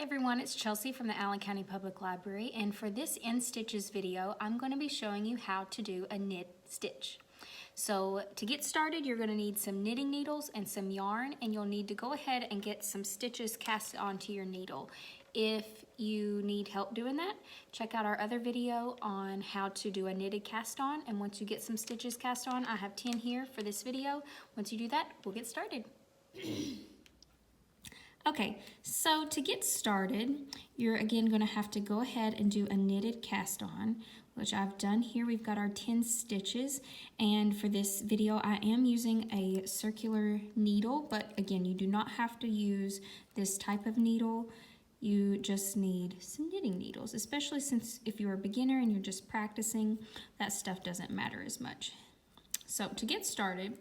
everyone, it's Chelsea from the Allen County Public Library, and for this End Stitches video, I'm going to be showing you how to do a knit stitch. So to get started, you're going to need some knitting needles and some yarn, and you'll need to go ahead and get some stitches cast onto your needle. If you need help doing that, check out our other video on how to do a knitted cast on, and once you get some stitches cast on, I have 10 here for this video. Once you do that, we'll get started. Okay, so to get started, you're again going to have to go ahead and do a knitted cast on, which I've done here. We've got our 10 stitches, and for this video I am using a circular needle, but again, you do not have to use this type of needle. You just need some knitting needles, especially since if you're a beginner and you're just practicing, that stuff doesn't matter as much. So to get started,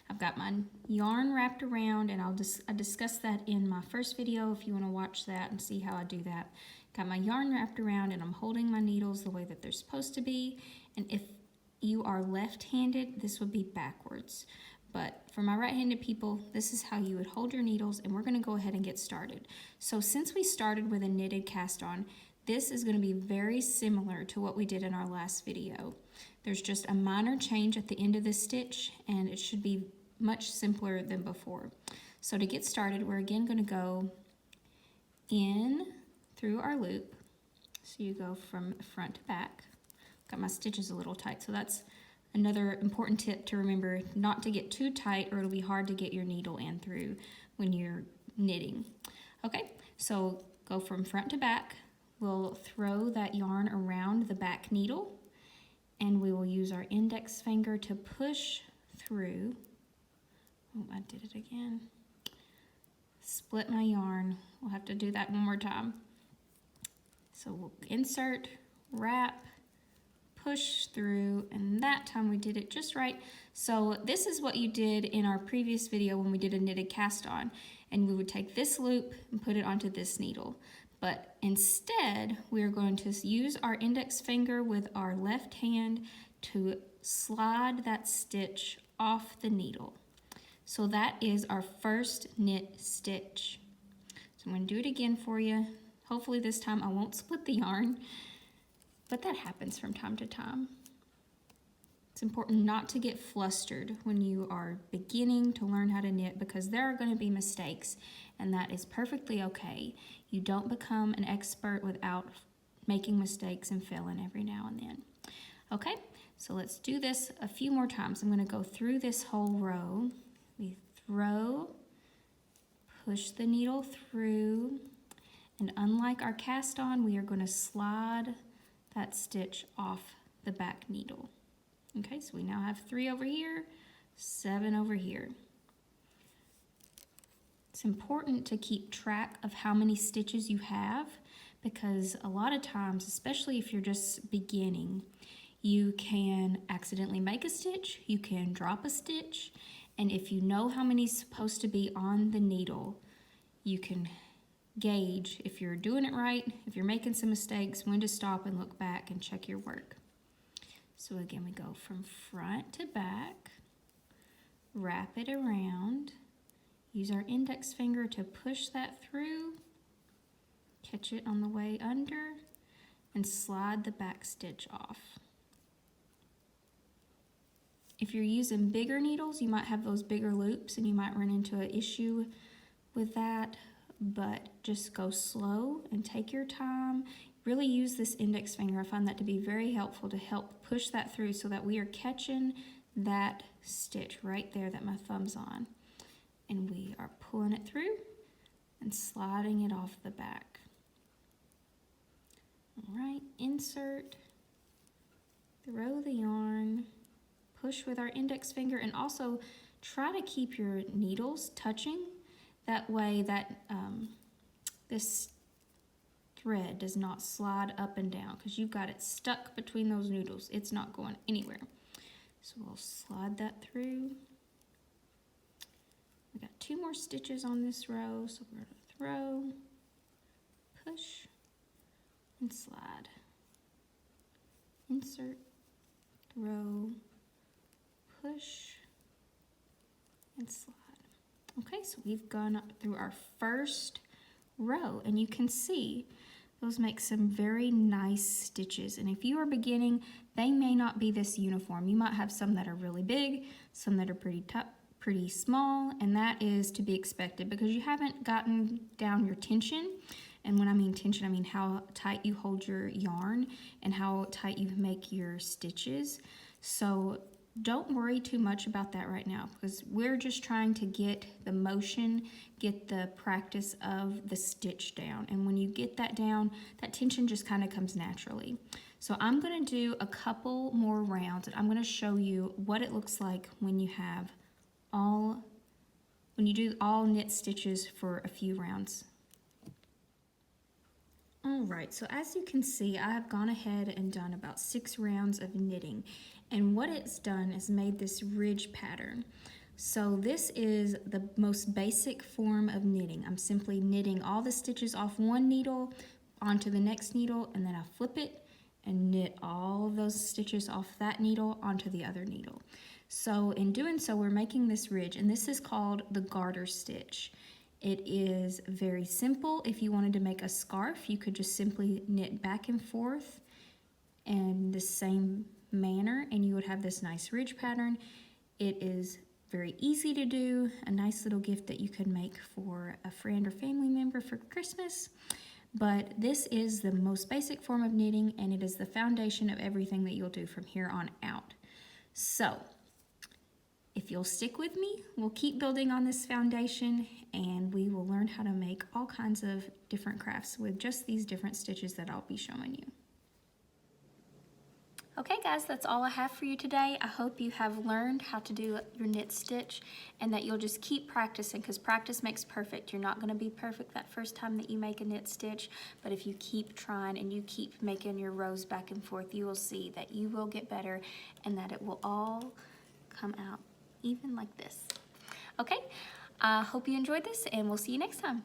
I've got my yarn wrapped around, and I discussed that in my first video if you want to watch that and see how I do that. Got my yarn wrapped around, and I'm holding my needles the way that they're supposed to be. And if you are left-handed, this would be backwards. But for my right-handed people, this is how you would hold your needles, and we're going to go ahead and get started. So since we started with a knitted cast on, this is going to be very similar to what we did in our last video. There's just a minor change at the end of this stitch, and it should be much simpler than before. So to get started, we're again going to go in through our loop. So you go from front to back. Got my stitches a little tight, so that's another important tip to remember, not to get too tight or it'll be hard to get your needle in through when you're knitting. Okay, so go from front to back. We'll throw that yarn around the back needle, and we will use our index finger to push through. Oh, I did it again. Split my yarn. We'll have to do that one more time. So we'll insert, wrap, push through, and that time we did it just right. So this is what you did in our previous video when we did a knitted cast on, and we would take this loop and put it onto this needle. But instead, we're going to use our index finger with our left hand to slide that stitch off the needle. So that is our first knit stitch. So I'm going to do it again for you. Hopefully this time I won't split the yarn, but that happens from time to time. It's important not to get flustered when you are beginning to learn how to knit, because there are going to be mistakes, and that is perfectly okay. You don't become an expert without making mistakes and failing every now and then. Okay, so let's do this a few more times. I'm going to go through this whole row. We throw, push the needle through, and unlike our cast on, we are going to slide that stitch off the back needle. Okay, so we now have 3 over here, 7 over here. It's important to keep track of how many stitches you have, because a lot of times, especially if you're just beginning, you can accidentally make a stitch, you can drop a stitch, and if you know how many is supposed to be on the needle, you can gauge if you're doing it right, if you're making some mistakes, when to stop and look back and check your work. So again, we go from front to back, wrap it around, use our index finger to push that through, catch it on the way under, and slide the back stitch off. If you're using bigger needles, you might have those bigger loops and you might run into an issue with that, but just go slow and take your time. Really use this index finger. I find that to be very helpful to help push that through so that we are catching that stitch right there that my thumb's on. And we are pulling it through and sliding it off the back. All right, insert, throw the yarn, push with our index finger, and also try to keep your needles touching. That way that this thread does not slide up and down, because you've got it stuck between those noodles. It's not going anywhere. So we'll slide that through. We got 2 more stitches on this row, so we're going to throw, push, and slide. Insert, throw, push, and slide. Okay, so we've gone through our first row, and you can see those make some very nice stitches. And if you are beginning, they may not be this uniform. You might have some that are really big, some that are pretty small, and that is to be expected because you haven't gotten down your tension. And when I mean tension, I mean how tight you hold your yarn and how tight you make your stitches. So don't worry too much about that right now because we're just trying to get the motion, get the practice of the stitch down. And when you get that down, that tension just kind of comes naturally. So I'm going to do a couple more rounds and I'm going to show you what it looks like when you do all knit stitches for a few rounds. Alright, so as you can see, I have gone ahead and done about 6 rounds of knitting. And what it's done is made this ridge pattern. So this is the most basic form of knitting. I'm simply knitting all the stitches off one needle onto the next needle, and then I flip it and knit all those stitches off that needle onto the other needle. So in doing so, we're making this ridge, and this is called the garter stitch. It is very simple. If you wanted to make a scarf, you could just simply knit back and forth in the same manner and you would have this nice ridge pattern. It is very easy to do, a nice little gift that you could make for a friend or family member for Christmas. But this is the most basic form of knitting and it is the foundation of everything that you'll do from here on out. So if you'll stick with me, we'll keep building on this foundation and we will learn how to make all kinds of different crafts with just these different stitches that I'll be showing you. Okay guys, that's all I have for you today. I hope you have learned how to do your knit stitch and that you'll just keep practicing because practice makes perfect. You're not going to be perfect that first time that you make a knit stitch, but if you keep trying and you keep making your rows back and forth, you will see that you will get better and that it will all come out even like this. Okay, I hope you enjoyed this and we'll see you next time.